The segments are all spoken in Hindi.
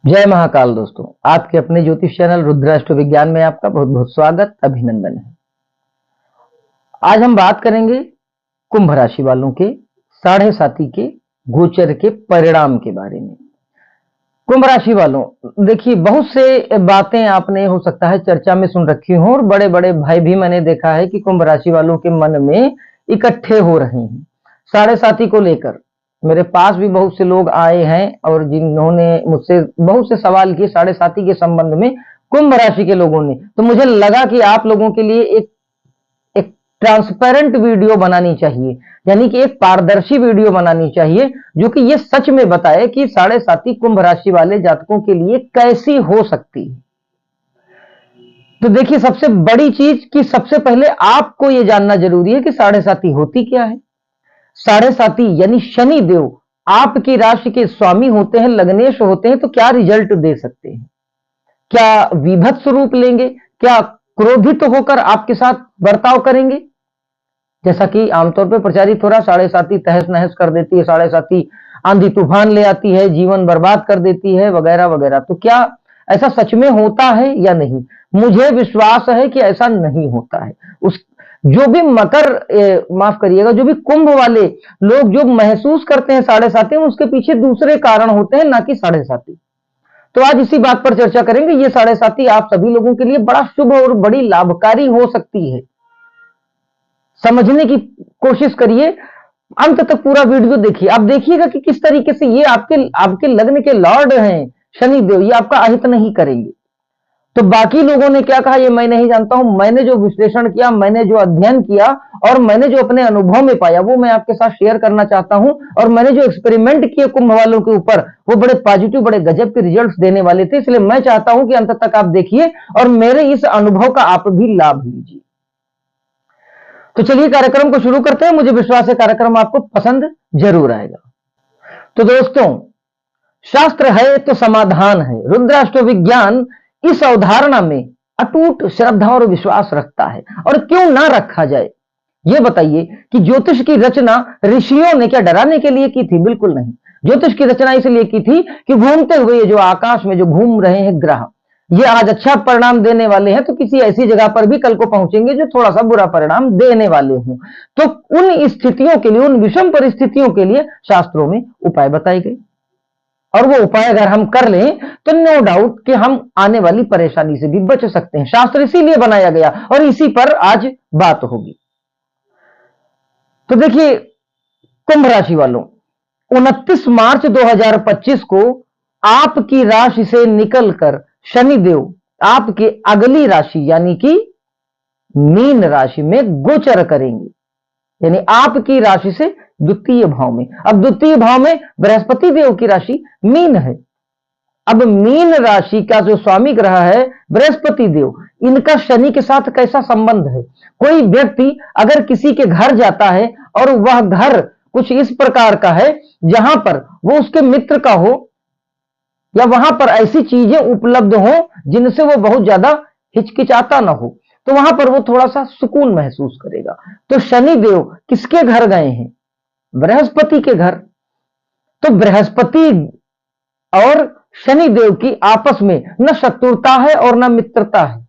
जय महाकाल दोस्तों, आपके अपने ज्योतिष चैनल रुद्राष्ट्र विज्ञान में आपका बहुत बहुत स्वागत अभिनंदन है। आज हम बात करेंगे कुंभ राशि वालों के साढ़े साती के गोचर के परिणाम के बारे में। कुंभ राशि वालों, देखिए बहुत से बातें आपने हो सकता है चर्चा में सुन रखी हो और बड़े बड़े भय भी मैंने देखा है कि कुंभ राशि वालों के मन में इकट्ठे हो रहे हैं साढ़े साती को लेकर। मेरे पास भी बहुत से लोग आए हैं और जिन्होंने मुझसे बहुत से सवाल किए साढ़े साती के संबंध में कुंभ राशि के लोगों ने, तो मुझे लगा कि आप लोगों के लिए एक एक ट्रांसपेरेंट वीडियो बनानी चाहिए, यानी कि एक पारदर्शी वीडियो बनानी चाहिए जो कि ये सच में बताए कि साढ़े साती कुंभ राशि वाले जातकों के लिए कैसी हो सकती है। तो देखिए, सबसे बड़ी चीज कि सबसे पहले आपको यह जानना जरूरी है कि साढ़े साती होती क्या है। साढ़े साती यानी शनि देव आपकी राशि के स्वामी होते हैं, लग्नेश होते हैं, तो क्या रिजल्ट दे सकते हैं, क्या विभत्स रूप लेंगे, क्या क्रोधित होकर आपके साथ बर्ताव करेंगे, जैसा कि आमतौर पर प्रचारित हो रहा, साढ़े साती तहस नहस कर देती है, साढ़े साती आंधी तूफान ले आती है, जीवन बर्बाद कर देती है, वगैरह वगैरह। तो क्या ऐसा सच में होता है या नहीं? मुझे विश्वास है कि ऐसा नहीं होता है। उस जो भी माफ करिएगा, जो भी कुंभ वाले लोग जो महसूस करते हैं साढ़े साती में, उसके पीछे दूसरे कारण होते हैं, ना कि साढ़े साती। तो आज इसी बात पर चर्चा करेंगे। ये साढ़े साती आप सभी लोगों के लिए बड़ा शुभ और बड़ी लाभकारी हो सकती है। समझने की कोशिश करिए, अंत तक पूरा वीडियो देखिए। आप देखिएगा कि किस तरीके से ये आपके आपके लग्न के लॉर्ड हैं शनि देव, ये आपका अहित नहीं करेंगे। तो बाकी लोगों ने क्या कहा ये मैं नहीं जानता हूं। मैंने जो विश्लेषण किया, मैंने जो अध्ययन किया और मैंने जो अपने अनुभव में पाया, वो मैं आपके साथ शेयर करना चाहता हूं। और मैंने जो एक्सपेरिमेंट किए कुंभ वालों के ऊपर, वो बड़े पॉजिटिव, बड़े गजब के रिजल्ट्स देने वाले थे। इसलिए मैं चाहता हूं कि अंत तक आप देखिए और मेरे इस अनुभव का आप भी लाभ लीजिए। तो चलिए कार्यक्रम को शुरू करते हैं। मुझे विश्वास है कार्यक्रम आपको पसंद जरूर आएगा। तो दोस्तों, शास्त्र है तो समाधान है। रुद्राष्ट्र विज्ञान इस अवधारणा में अटूट श्रद्धा और विश्वास रखता है, और क्यों ना रखा जाए। यह बताइए कि ज्योतिष की रचना ऋषियों ने क्या डराने के लिए की थी? बिल्कुल नहीं। ज्योतिष की रचना इसलिए की थी कि घूमते हुए जो आकाश में जो घूम रहे हैं ग्रह, ये आज अच्छा परिणाम देने वाले हैं, तो किसी ऐसी जगह पर भी कल को पहुंचेंगे जो थोड़ा सा बुरा परिणाम देने वाले हों। तो उन स्थितियों के लिए, उन विषम परिस्थितियों के लिए शास्त्रों में उपाय बताए गए, और वो उपाय अगर हम कर लें तो नो डाउट कि हम आने वाली परेशानी से भी बच सकते हैं। शास्त्र इसीलिए बनाया गया और इसी पर आज बात होगी। तो देखिए कुंभ राशि वालों, 29 मार्च 2025 को आपकी राशि से निकलकर शनिदेव आपके अगली राशि यानी कि मीन राशि में गोचर करेंगे, यानी आपकी राशि से द्वितीय भाव में। अब द्वितीय भाव में बृहस्पति देव की राशि मीन है। अब मीन राशि का जो स्वामी ग्रह है बृहस्पति देव, इनका शनि के साथ कैसा संबंध है? कोई व्यक्ति अगर किसी के घर जाता है और वह घर कुछ इस प्रकार का है जहां पर वो उसके मित्र का हो, या वहां पर ऐसी चीजें उपलब्ध हो जिनसे वो बहुत ज्यादा हिचकिचाता ना हो, तो वहां पर वो थोड़ा सा सुकून महसूस करेगा। तो शनि देव किसके घर गए हैं? बृहस्पति के घर। तो बृहस्पति और शनि देव की आपस में न शत्रुता है और न मित्रता है।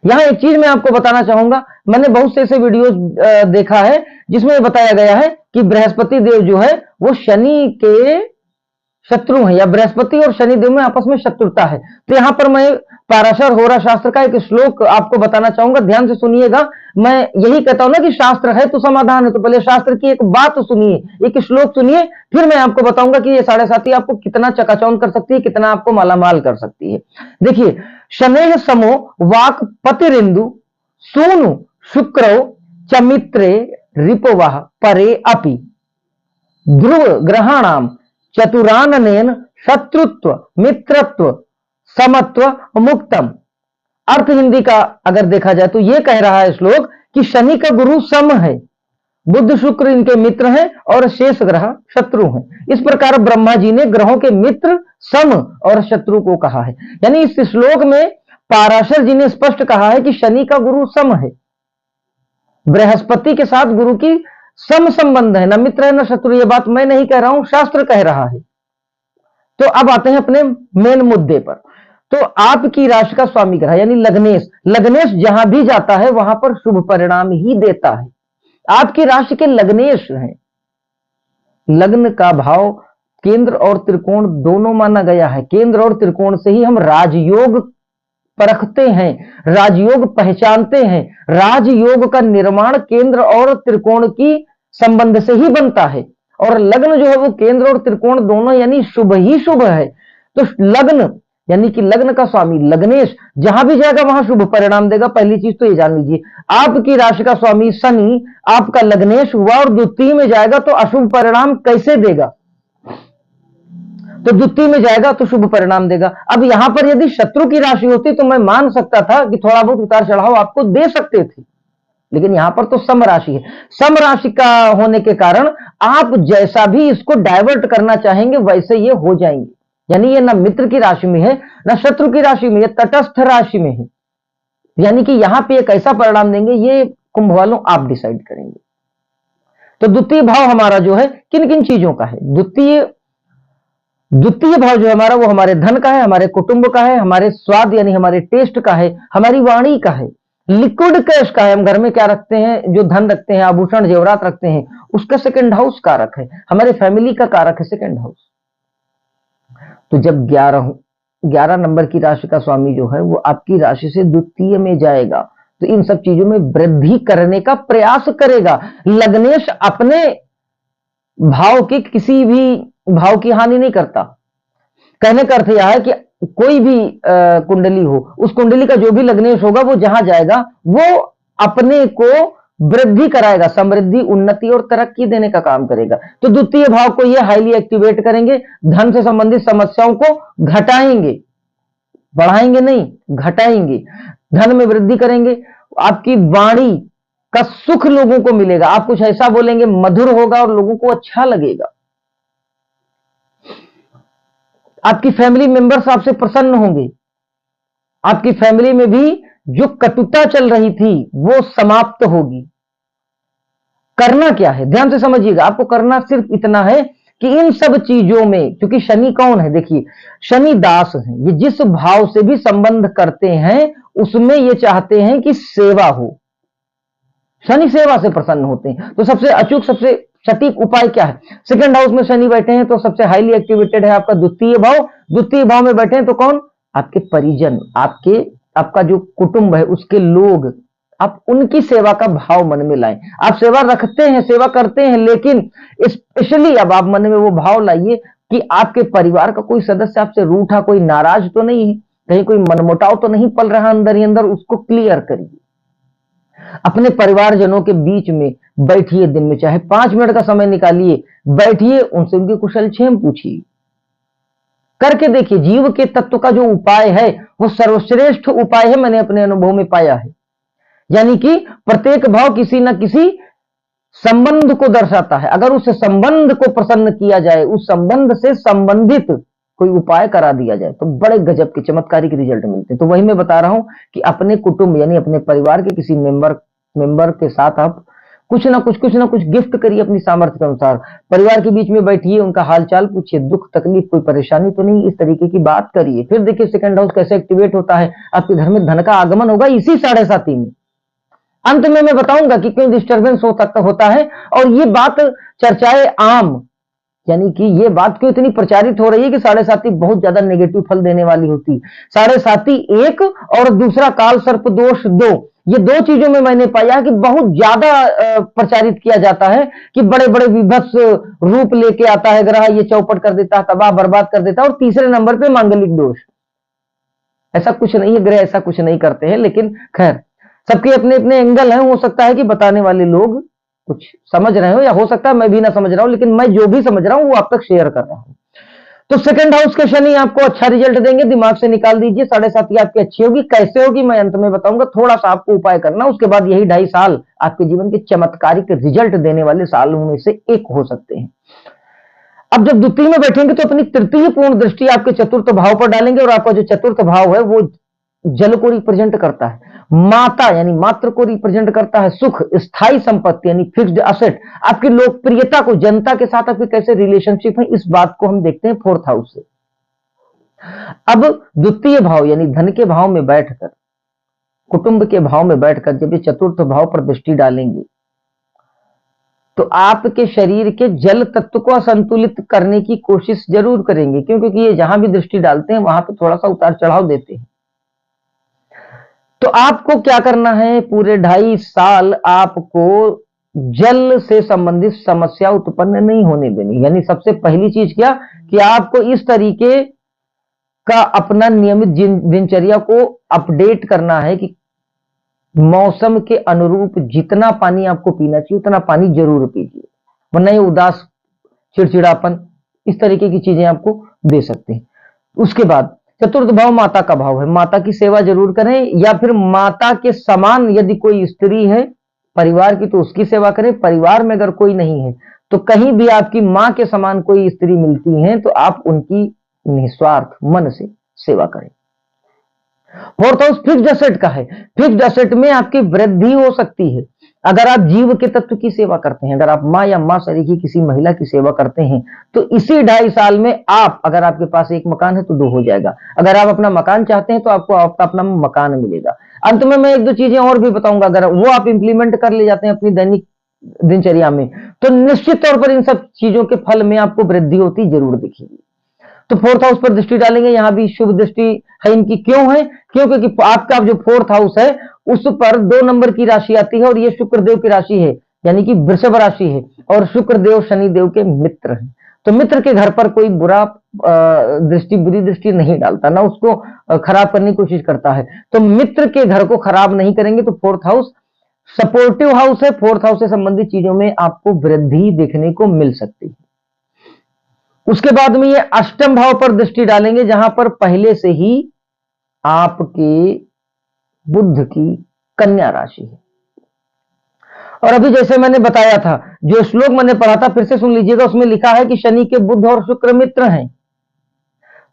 यहां एक चीज मैं आपको बताना चाहूंगा, मैंने बहुत से ऐसे वीडियोस देखा है जिसमें बताया गया है कि बृहस्पति देव जो है वो शनि के शत्रु हैं, या बृहस्पति और शनिदेव में आपस में शत्रुता है। तो यहां पर मैं पाराशर होरा शास्त्र का एक श्लोक आपको बताना चाहूंगा, ध्यान से सुनिएगा। मैं यही कहता हूं ना कि शास्त्र है तो समाधान है, तो पहले शास्त्र की एक बात सुनिए, एक श्लोक सुनिए, फिर मैं आपको बताऊंगा कि ये साढ़े साती आपको कितना चकाचौंध कर सकती है, कितना आपको मालामाल कर सकती है। देखिए, शनेह समो वाक पतिरिंदु सूनु शुक्रो चमित्रे रिपोवाह परे अपि ध्रुव ग्रहाणाम चतुराननेन शत्रुत्व मित्रत्व समत्व मुक्तम। अर्थ हिंदी का अगर देखा जाए तो यह कह रहा है श्लोक कि शनि का गुरु सम है, बुध शुक्र इनके मित्र हैं और शेष ग्रह शत्रु हैं। इस प्रकार ब्रह्मा जी ने ग्रहों के मित्र सम और शत्रु को कहा है। यानी इस श्लोक में पाराशर जी ने स्पष्ट कहा है कि शनि का गुरु सम है, बृहस्पति के साथ गुरु की सम संबंध है, न मित्र है न शत्रु। ये बात मैं नहीं कह रहा हूं, शास्त्र कह रहा है। तो अब आते हैं अपने मेन मुद्दे पर। तो आपकी राशि का स्वामी ग्रह यानी लग्नेश, लग्नेश जहां भी जाता है वहां पर शुभ परिणाम ही देता है। आपकी राशि के लग्नेश हैं, लग्न का भाव केंद्र और त्रिकोण दोनों माना गया है। केंद्र और त्रिकोण से ही हम राजयोग परखते हैं, राजयोग पहचानते हैं। राजयोग का निर्माण केंद्र और त्रिकोण की संबंध से ही बनता है, और लग्न जो है वो केंद्र और त्रिकोण दोनों यानी शुभ ही शुभ है। तो लग्न यानी कि लग्न का स्वामी लग्नेश जहां भी जाएगा वहां शुभ परिणाम देगा। पहली चीज तो ये जान लीजिए, आपकी राशि का स्वामी शनि आपका लग्नेश हुआ और द्वितीय में जाएगा तो अशुभ परिणाम कैसे देगा? तो द्वितीय में जाएगा तो शुभ परिणाम देगा। अब यहां पर यदि शत्रु की राशि होती तो मैं मान सकता था कि थोड़ा बहुत उतार चढ़ाव आपको दे सकते थे, लेकिन यहां पर तो सम राशि है। सम राशि का होने के कारण आप जैसा भी इसको डाइवर्ट करना चाहेंगे वैसे ये हो जाएंगे। यानी ये ना मित्र की राशि में है ना शत्रु की राशि में, ये तटस्थ राशि में है। यानी कि यहां पे एक ऐसा परिणाम देंगे, ये कुंभ वालों आप डिसाइड करेंगे। तो द्वितीय भाव हमारा जो है किन किन चीजों का है? द्वितीय भाव जो हमारा वो हमारे धन का है, हमारे कुटुंब का है, हमारे स्वाद यानी हमारे टेस्ट का है, हमारी वाणी का है, लिक्विड कैश का है। हम घर में क्या रखते हैं, जो धन रखते हैं, आभूषण जेवरात रखते हैं, उसका सेकंड हाउस कारक है, हमारे फैमिली का कारक है सेकंड हाउस। तो जब 11 नंबर की राशि का स्वामी जो है वो आपकी राशि से द्वितीय में जाएगा तो इन सब चीजों में वृद्धि करने का प्रयास करेगा। लग्नेश अपने भाव की किसी भी भाव की हानि नहीं करता। कहने का अर्थ यह है कि कोई भी कुंडली हो, उस कुंडली का जो भी लग्नेश होगा वो जहां जाएगा वो अपने को वृद्धि कराएगा, समृद्धि, उन्नति और तरक्की देने का काम करेगा। तो द्वितीय भाव को ये हाईली एक्टिवेट करेंगे, धन से संबंधित समस्याओं को घटाएंगे, बढ़ाएंगे नहीं, घटाएंगे, धन में वृद्धि करेंगे। आपकी वाणी का सुख लोगों को मिलेगा, आप कुछ ऐसा बोलेंगे मधुर होगा और लोगों को अच्छा लगेगा। आपकी फैमिली मेंबर्स आपसे प्रसन्न होंगे। आपकी फैमिली में भी जो कटुता चल रही थी वो समाप्त होगी। करना क्या है ध्यान से समझिएगा, आपको करना सिर्फ इतना है कि इन सब चीजों में, क्योंकि शनि कौन है, देखिए शनि दास है, ये जिस भाव से भी संबंध करते हैं उसमें ये चाहते हैं कि सेवा हो। शनि सेवा से प्रसन्न होते हैं। तो सबसे अचूक, सबसे सटीक उपाय क्या है? सेकंड हाउस में शनि बैठे हैं तो सबसे हाईली एक्टिवेटेड है आपका द्वितीय भाव। द्वितीय भाव में बैठे हैं तो कौन? आपके परिजन, आपका जो कुटुंब है उसके लोग, आप उनकी सेवा का भाव मन में लाएं। आप सेवा रखते हैं, सेवा करते हैं, लेकिन स्पेशली अब आप मन में वो भाव लाइए कि आपके परिवार का कोई सदस्य आपसे रूठा, कोई नाराज तो नहीं है, कहीं कोई मनमुटाव तो नहीं पल रहा अंदर ही अंदर, उसको क्लियर करिए। अपने परिवारजनों के बीच में बैठिए, दिन में चाहे 5 मिनट का समय निकालिए, बैठिए, उनसे उनकी कुशल क्षेम पूछिए, करके देखिए। जीव के तत्व का जो उपाय है वो सर्वश्रेष्ठ उपाय है, मैंने अपने अनुभव में पाया है। यानी कि प्रत्येक भाव किसी ना किसी संबंध को दर्शाता है। अगर उस संबंध को प्रसन्न किया जाए, उस संबंध से संबंधित कोई उपाय करा दिया जाए तो बड़े गजब के चमत्कारी के रिजल्ट मिलते हैं। तो वही मैं बता रहा हूं कि अपने कुटुंब यानी अपने परिवार के किसी मेंबर के साथ आप कुछ ना कुछ गिफ्ट करिए अपनी सामर्थ्य के अनुसार। परिवार के बीच में बैठिए, उनका हालचाल पूछिए, दुख तकलीफ कोई परेशानी तो नहीं, इस तरीके की बात करिए। फिर देखिए सेकंड हाउस कैसे एक्टिवेट होता है, आपके घर में धन का आगमन होगा इसी 7.5 में। अंत में मैं बताऊंगा कि क्यों डिस्टर्बेंस होता है, और ये बात चर्चाएं आम, यानी कि ये बात क्यों इतनी प्रचारित हो रही है कि 7.5 बहुत ज्यादा नेगेटिव फल देने वाली होती। 7.5 एक, और दूसरा काल सर्प दोष 2, ये 2 चीजों में मैंने पाया कि बहुत ज्यादा प्रचारित किया जाता है कि बड़े बड़े विभत्स रूप लेके आता है ग्रह, ये चौपट कर देता है, तबाह बर्बाद कर देता है। और तीसरे नंबर पे मांगलिक दोष। ऐसा कुछ नहीं है, ग्रह ऐसा कुछ नहीं करते हैं, लेकिन खैर सबके अपने अपने एंगल हैं। हो सकता है कि बताने वाले लोग कुछ समझ रहे हो, या हो सकता है मैं भी ना समझ रहा हूं, लेकिन मैं जो भी समझ रहा हूं वो आप तक शेयर कर रहा हूं। तो सेकंड हाउस के शनि आपको अच्छा रिजल्ट देंगे, दिमाग से निकाल दीजिए। 7.5 आपकी अच्छी होगी, कैसे होगी मैं अंत में बताऊंगा। थोड़ा सा आपको उपाय करना, उसके बाद यही 2.5 साल आपके जीवन के चमत्कारिक रिजल्ट देने वाले सालों में से एक हो सकते हैं। अब जब द्वितीय में बैठेंगे तो अपनी तृतीय पूर्ण दृष्टि आपके चतुर्थ भाव पर डालेंगे, और आपका जो चतुर्थ भाव है वो जल को रिप्रेजेंट करता है, माता यानी मात्र को रिप्रेजेंट करता है, सुख, स्थायी संपत्ति यानी फिक्स्ड असेट, आपकी लोकप्रियता को, जनता के साथ आपके कैसे रिलेशनशिप है, इस बात को हम देखते हैं 4th हाउस से। अब द्वितीय भाव यानी धन के भाव में बैठकर, कुटुंब के भाव में बैठकर जब ये चतुर्थ भाव पर दृष्टि डालेंगे तो आपके शरीर के जल तत्व को असंतुलित करने की कोशिश जरूर करेंगे, क्योंकि ये जहां भी दृष्टि डालते हैं वहां पे थोड़ा सा उतार चढ़ाव देते हैं। तो आपको क्या करना है, पूरे 2.5 साल आपको जल से संबंधित समस्या उत्पन्न नहीं होने देनी। यानी सबसे पहली चीज क्या कि आपको इस तरीके का अपना नियमित दिनचर्या को अपडेट करना है कि मौसम के अनुरूप जितना पानी आपको पीना चाहिए उतना पानी जरूर पीजिए, वरना ये उदास, चिड़चिड़ापन, इस तरीके की चीजें आपको दे सकते हैं। उसके बाद चतुर्थ भाव माता का भाव है, माता की सेवा जरूर करें, या फिर माता के समान यदि कोई स्त्री है परिवार की तो उसकी सेवा करें। परिवार में अगर कोई नहीं है तो कहीं भी आपकी मां के समान कोई स्त्री मिलती है तो आप उनकी निस्वार्थ मन से सेवा करें। फोर्थ हाउस फिक्स्ड एसेट का है, फिक्स्ड एसेट में आपकी वृद्धि हो सकती है अगर आप जीव के तत्व की सेवा करते हैं। अगर आप मां या मां सरीखी किसी महिला की सेवा करते हैं तो इसी 2.5 साल में आप, अगर आपके पास एक मकान है तो 2 हो जाएगा, अगर आप अपना मकान चाहते हैं तो आपको आपका अपना मकान मिलेगा। अंत में मैं 1-2 चीजें और भी बताऊंगा, अगर वो आप इंप्लीमेंट कर ले जाते हैं अपनी दैनिक दिनचर्या में तो निश्चित तौर पर इन सब चीजों के फल में आपको वृद्धि होती जरूर दिखेगी। तो फोर्थ हाउस पर दृष्टि डालेंगे, यहां भी शुभ दृष्टि है इनकी। क्यों है? क्योंकि आपका जो फोर्थ हाउस है उस पर 2 नंबर की राशि आती है और ये शुक्रदेव की राशि है, यानी कि वृषभ राशि है, और शुक्रदेव शनिदेव के मित्र हैं। तो मित्र के घर पर कोई बुरा दृष्टि, बुरी दृष्टि नहीं डालता, ना उसको खराब करने की कोशिश करता है। तो मित्र के घर को खराब नहीं करेंगे। तो फोर्थ हाउस सपोर्टिव हाउस है, फोर्थ हाउस से संबंधित चीजों में आपको वृद्धि देखने को मिल सकती है। उसके बाद में ये अष्टम भाव पर दृष्टि डालेंगे जहां पर पहले से ही आपके बुध की कन्या राशि है। और अभी जैसे मैंने बताया था, जो श्लोक मैंने पढ़ा था फिर से सुन लीजिएगा, उसमें लिखा है कि शनि के बुध और शुक्र मित्र हैं।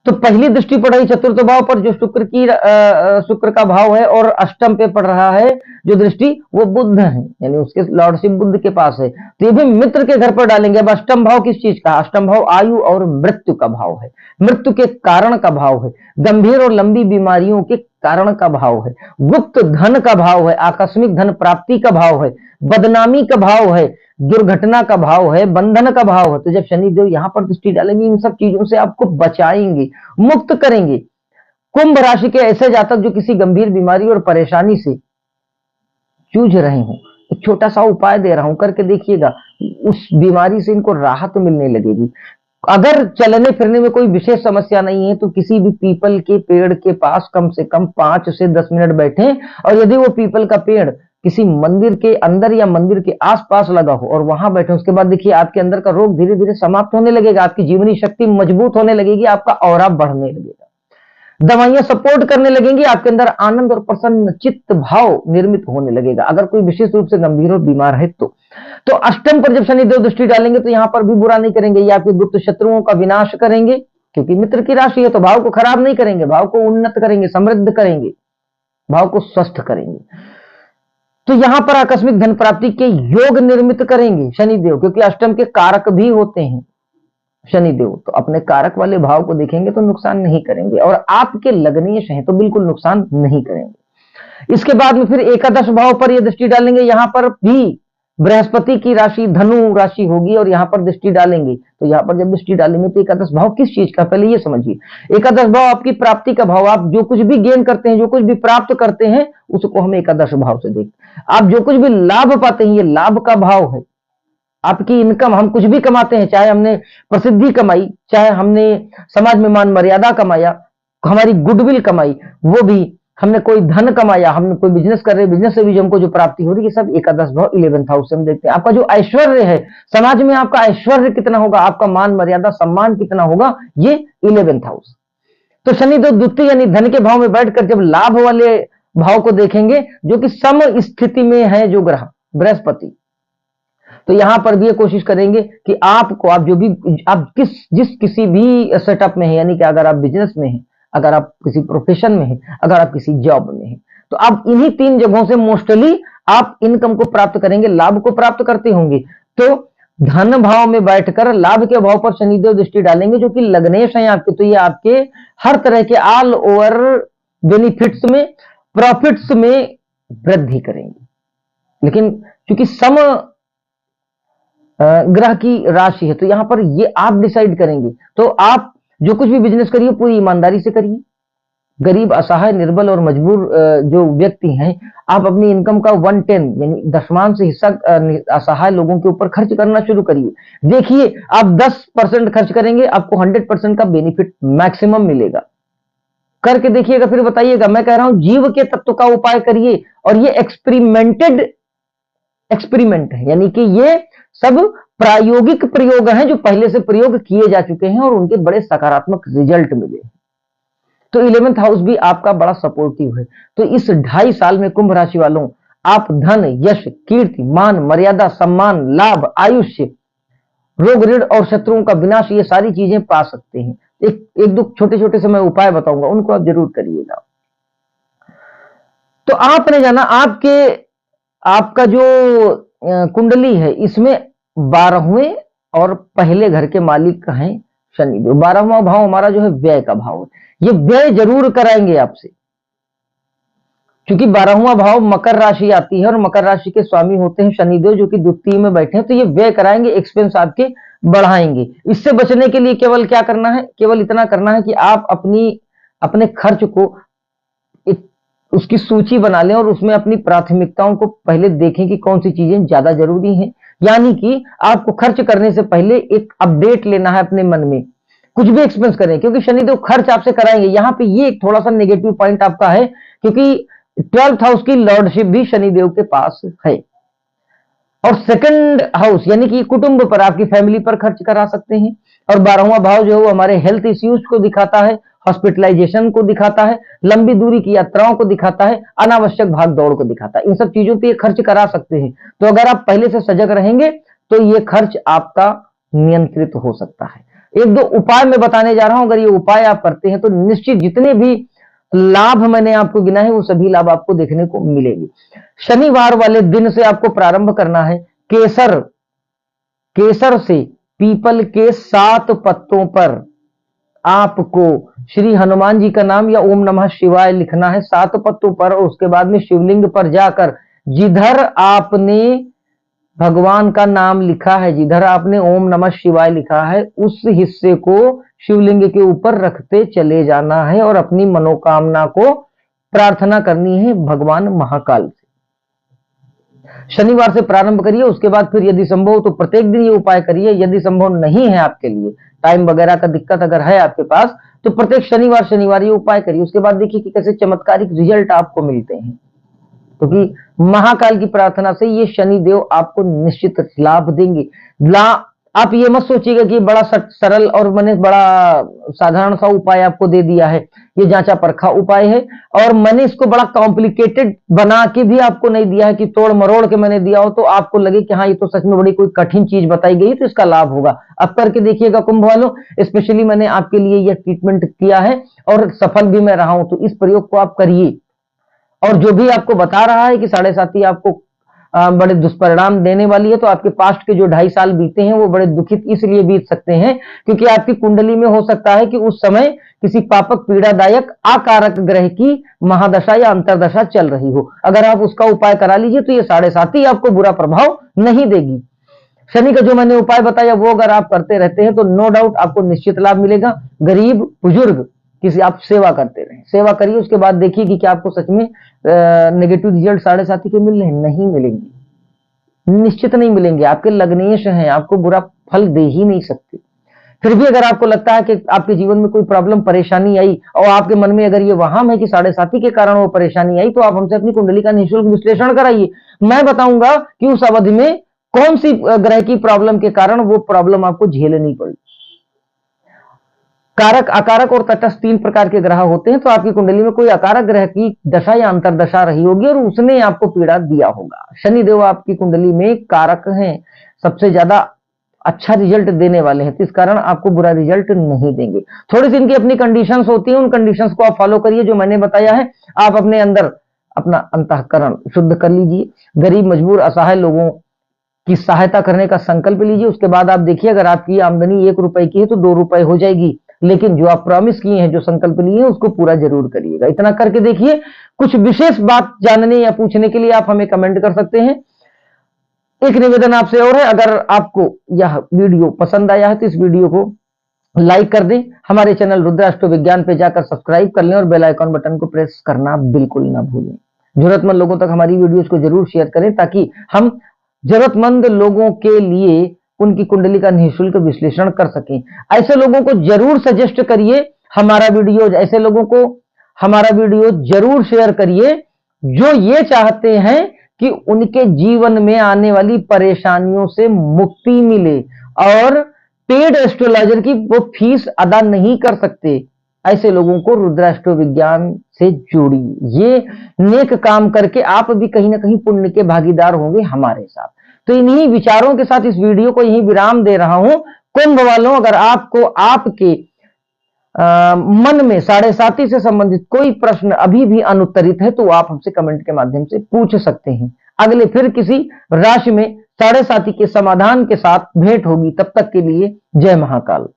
तो पहली दृष्टि पड़ रही चतुर्थ भाव पर जो शुक्र का भाव है, और अष्टम पे पड़ रहा है जो दृष्टि वो बुध है, यानी उसके लॉर्डशिप बुध के पास है। तो ये भी मित्र के घर पर डालेंगे। अब अष्टम भाव किस चीज का? अष्टम भाव आयु और मृत्यु का भाव है, मृत्यु के कारण का भाव है, गंभीर और लंबी बीमारियों के कारण का भाव है, गुप्त धन का भाव है, आकस्मिक धन प्राप्ति का भाव है, बदनामी का भाव है, दुर्घटना का भाव है, बंधन का भाव है। तो जब शनिदेव यहां पर दृष्टि डालेंगे इन सब चीजों से आपको बचाएंगे, मुक्त करेंगे। कुंभ राशि के ऐसे जातक जो किसी गंभीर बीमारी और परेशानी से जूझ रहे हो, एक छोटा सा उपाय दे रहा हूं, करके देखिएगा, उस बीमारी से इनको राहत मिलने लगेगी। अगर चलने फिरने में कोई विशेष समस्या नहीं है तो किसी भी पीपल के पेड़ के पास कम से कम 5 से 10 मिनट बैठें, और यदि वो पीपल का पेड़ किसी मंदिर के अंदर या मंदिर के आसपास लगा हो और वहां बैठे, उसके बाद देखिए आपके अंदर का रोग धीरे धीरे समाप्त होने लगेगा, आपकी जीवनी शक्ति मजबूत होने लगेगी, आपका ऑरा बढ़ने लगेगा, दवाइयां सपोर्ट करने लगेंगी, आपके अंदर आनंद और प्रसन्न चित्त भाव निर्मित होने लगेगा, अगर कोई विशेष रूप से गंभीर और बीमार है तो अष्टम पर जब शनिदेव दृष्टि डालेंगे तो यहां पर भी बुरा नहीं करेंगे, ये आपके गुप्त शत्रुओं का विनाश करेंगे, क्योंकि मित्र की राशि है तो भाव को खराब नहीं करेंगे, भाव को उन्नत करेंगे, समृद्ध करेंगे, भाव को स्वस्थ करेंगे। तो यहां पर आकस्मिक धन प्राप्ति के योग निर्मित करेंगे शनिदेव, क्योंकि अष्टम के कारक भी होते हैं शनिदेव, तो अपने कारक वाले भाव को देखेंगे तो नुकसान नहीं करेंगे, और आपके लग्नेश हैं तो बिल्कुल नुकसान नहीं करेंगे। इसके बाद में फिर एकादश भाव पर ये दृष्टि डालेंगे, यहां पर भी बृहस्पति की राशि धनु राशि होगी और यहां पर दृष्टि डालेंगे। तो यहां पर जब दृष्टि डालेंगे तो एकादश भाव किस चीज का, पहले ये समझिए। एकादश भाव आपकी प्राप्ति का भाव, आप जो कुछ भी गेन करते हैं, जो कुछ भी प्राप्त करते हैं उसको हम एकादश भाव से देखते हैं। आप जो कुछ भी लाभ पाते हैं ये लाभ का भाव है, आपकी इनकम, हम कुछ भी कमाते हैं, चाहे हमने प्रसिद्धि कमाई, चाहे हमने समाज में मान मर्यादा कमाया, हमारी गुडविल कमाई, वो भी हमने कोई धन कमाया, हमने कोई बिजनेस कर रहे, बिजनेस से भी हमको जो प्राप्ति हो रही है, सब एकादश भाव 11th हाउस से हम देखते हैं। आपका जो ऐश्वर्य है समाज में, आपका ऐश्वर्य कितना होगा, आपका मान मर्यादा सम्मान कितना होगा, ये 11th हाउस। तो शनि तो द्वितीय यानी धन के भाव में बैठकर जब लाभ वाले भाव को देखेंगे, जो कि सम स्थिति में है जो ग्रह बृहस्पति, तो यहां पर भी ये कोशिश करेंगे कि आपको, आप जो भी, आप किसी भी सेटअप में है, यानी कि अगर आप बिजनेस में हैं, अगर आप किसी प्रोफेशन में हैं, अगर आप किसी जॉब में हैं, तो आप इन्हीं 3 जगहों से मोस्टली आप इनकम को प्राप्त करेंगे, लाभ को प्राप्त करते होंगे। तो धन भाव में बैठकर लाभ के भाव पर शनिदेव दृष्टि डालेंगे, जो कि लग्नेश हैं आपके, तो ये आपके हर तरह के ऑल ओवर बेनिफिट्स में, प्रॉफिट्स में वृद्धि करेंगे। लेकिन क्योंकि सम ग्रह की राशि है, तो यहां पर ये आप डिसाइड करेंगे। तो आप जो कुछ भी बिजनेस करिए पूरी ईमानदारी से करिए। गरीब, असहाय, निर्बल और मजबूर जो व्यक्ति हैं, आप अपनी इनकम का 1/10 यानी दशमांश हिस्सा असहाय लोगों के ऊपर खर्च करना शुरू करिए। देखिए, आप 10% खर्च करेंगे, आपको 100% का बेनिफिट मैक्सिमम मिलेगा। करके देखिएगा, फिर बताइएगा। मैं कह रहा हूं जीव के तत्व का उपाय करिए, और ये एक्सपेरिमेंट है, यानी कि ये सब प्रायोगिक प्रयोग हैं जो पहले से प्रयोग किए जा चुके हैं और उनके बड़े सकारात्मक रिजल्ट मिले। तो 11th हाउस भी आपका बड़ा सपोर्टिव है। तो इस 2.5 साल में कुंभ राशि वालों, आप धन, यश, कीर्ति, मान, मर्यादा, सम्मान, लाभ, आयुष्य, रोग, ऋण और शत्रुओं का विनाश, ये सारी चीजें पा सकते हैं। एक दो छोटे छोटे से मैं उपाय बताऊंगा, उनको आप जरूर करिएगा। तो आपने जाना आपका जो कुंडली है, इसमें 12वें और पहले घर के मालिक हैं शनिदेव। 12वां भाव हमारा जो है व्यय का भाव है, ये व्यय जरूर कराएंगे आपसे, क्योंकि 12वां भाव मकर राशि आती है और मकर राशि के स्वामी होते हैं शनिदेव, जो कि द्वितीय में बैठे हैं। तो ये व्यय कराएंगे, एक्सपेंस आपके बढ़ाएंगे। इससे बचने के लिए केवल क्या करना है, केवल इतना करना है कि आप अपने खर्च को उसकी सूची बना लें और उसमें अपनी प्राथमिकताओं को पहले देखें कि कौन सी चीजें ज्यादा जरूरी हैं। यानी कि आपको खर्च करने से पहले एक अपडेट लेना है अपने मन में, कुछ भी एक्सपेंस करें, क्योंकि शनिदेव खर्च आपसे कराएंगे। यहां पे ये एक थोड़ा सा नेगेटिव पॉइंट आपका है, क्योंकि 12th हाउस की लॉर्डशिप भी शनिदेव के पास है, और सेकंड हाउस यानी कि कुटुंब पर, आपकी फैमिली पर खर्च करा सकते हैं। और 12वां भाव जो है वो हमारे हेल्थ इश्यूज को दिखाता है, हॉस्पिटलाइजेशन को दिखाता है, लंबी दूरी की यात्राओं को दिखाता है, अनावश्यक भाग दौड़ को दिखाता है। इन सब चीजों पे खर्च करा सकते हैं। तो अगर आप पहले से सजग रहेंगे तो ये खर्च आपका नियंत्रित हो सकता है। एक दो उपाय मैं बताने जा रहा हूं, अगर ये उपाय आप करते हैं तो निश्चित जितने भी लाभ मैंने आपको गिना है वो सभी लाभ आपको देखने को मिलेंगे। शनिवार वाले दिन से आपको प्रारंभ करना है केसर से पीपल के 7 पत्तों पर आपको श्री हनुमान जी का नाम या ओम नमः शिवाय लिखना है 7 पत्तों पर, और उसके बाद में शिवलिंग पर जाकर जिधर आपने भगवान का नाम लिखा है, जिधर आपने ओम नमः शिवाय लिखा है, उस हिस्से को शिवलिंग के ऊपर रखते चले जाना है और अपनी मनोकामना को प्रार्थना करनी है भगवान महाकाल से। शनिवार से प्रारंभ करिए, उसके बाद फिर यदि संभव हो तो प्रत्येक दिन ये उपाय करिए। यदि संभव नहीं है आपके लिए, टाइम वगैरह का दिक्कत अगर है आपके पास, तो प्रत्येक शनिवार ये उपाय करिए। उसके बाद देखिए कि कैसे चमत्कारिक रिजल्ट आपको मिलते हैं, क्योंकि महाकाल की प्रार्थना से ये शनिदेव आपको निश्चित लाभ देंगे। आप ये मत सोचिएगा कि बड़ा सरल और मैंने बड़ा साधारण सा उपाय आपको दे दिया है, ये जांचा परखा उपाय है, और मैंने इसको बड़ा कॉम्प्लिकेटेड बना के भी आपको नहीं दिया है कि तोड़ मरोड़ के मैंने दिया हो तो आपको लगे कि हाँ ये तो सच में बड़ी कोई कठिन चीज बताई गई तो इसका लाभ होगा। अब करके देखिएगा कुंभ वालों, स्पेशली मैंने आपके लिए यह ट्रीटमेंट किया है और सफल भी मैं रहा हूं, तो इस प्रयोग को आप करिए। और जो भी आपको बता रहा है कि 7.5 आपको बड़े दुष्परिणाम देने वाली है, तो आपके पास्ट के जो 2.5 साल बीते हैं वो बड़े दुखित इसलिए बीत सकते हैं क्योंकि आपकी कुंडली में हो सकता है कि उस समय किसी पापक पीड़ादायक आकारक ग्रह की महादशा या अंतरदशा चल रही हो। अगर आप उसका उपाय करा लीजिए तो ये 7.5 आपको बुरा प्रभाव नहीं देगी। शनि का जो मैंने उपाय बताया वो अगर आप करते रहते हैं तो नो डाउट आपको निश्चित लाभ मिलेगा। गरीब बुजुर्ग किसी आप सेवा करते रहें, सेवा करिए, उसके बाद देखिए कि क्या आपको सच में नेगेटिव रिजल्ट 7.5 के मिल रहे हैं। नहीं मिलेंगे, निश्चित नहीं मिलेंगे। आपके लग्नेश हैं, आपको बुरा फल दे ही नहीं सकते। फिर भी अगर आपको लगता है कि आपके जीवन में कोई प्रॉब्लम परेशानी आई और आपके मन में अगर ये वहां है कि 7.5 के कारण वो परेशानी आई, तो आप हमसे अपनी कुंडली का निःशुल्क विश्लेषण कराइए। मैं बताऊंगा कि उस अवधि में कौन सी ग्रह की प्रॉब्लम के कारण वो प्रॉब्लम आपको झेलनी पड़ी। कारक, अकारक और तटस्थ 3 प्रकार के ग्रह होते हैं, तो आपकी कुंडली में कोई अकारक ग्रह की दशा या अंतरदशा रही होगी और उसने आपको पीड़ा दिया होगा। शनिदेव आपकी कुंडली में कारक हैं, सबसे ज्यादा अच्छा रिजल्ट देने वाले हैं, तो इस कारण आपको बुरा रिजल्ट नहीं देंगे। थोड़ी सी इनकी अपनी कंडीशंस होती हैं, उन कंडीशंस को आप फॉलो करिए जो मैंने बताया है। आप अपने अंदर अपना अंतःकरण शुद्ध कर लीजिए। गरीब, मजबूर, असहाय लोगों की सहायता करने का संकल्प लीजिए। उसके बाद आप देखिए, अगर आपकी आमदनी 1 रुपए की है तो 2 रुपए हो जाएगी, लेकिन जो आप प्रॉमिस किए हैं, जो संकल्प लिए हैं, उसको पूरा जरूर करिएगा। इतना करके देखिए। कुछ विशेष बात जानने या पूछने के लिए आप हमें कमेंट कर सकते हैं। एक निवेदन आपसे और है, अगर आपको यह वीडियो पसंद आया है तो इस वीडियो को लाइक कर दें, हमारे चैनल रुद्राष्ट्र विज्ञान पे जाकर सब्सक्राइब कर लें और बेल आइकॉन बटन को प्रेस करना बिल्कुल ना भूलें। जरूरतमंद लोगों तक हमारी वीडियोस को जरूर शेयर करें, ताकि हम जरूरतमंद लोगों के लिए उनकी कुंडली का निःशुल्क विश्लेषण कर सकें। ऐसे लोगों को जरूर सजेस्ट करिए हमारा वीडियो, ऐसे लोगों को हमारा वीडियो जरूर शेयर करिए जो ये चाहते हैं कि उनके जीवन में आने वाली परेशानियों से मुक्ति मिले और पेड एस्ट्रोलॉजर की वो फीस अदा नहीं कर सकते। ऐसे लोगों को रुद्राष्ट्र विज्ञान से जोड़िए। ये नेक काम करके आप भी कहीं ना कहीं पुण्य के भागीदार होंगे हमारे साथ। तो इन्हीं विचारों के साथ इस वीडियो को यहीं विराम दे रहा हूं। कुंभ वालों, अगर आपको आपके मन में 7.5 से संबंधित कोई प्रश्न अभी भी अनुत्तरित है तो आप हमसे कमेंट के माध्यम से पूछ सकते हैं। अगले फिर किसी राशि में 7.5 के समाधान के साथ भेंट होगी। तब तक के लिए जय महाकाल।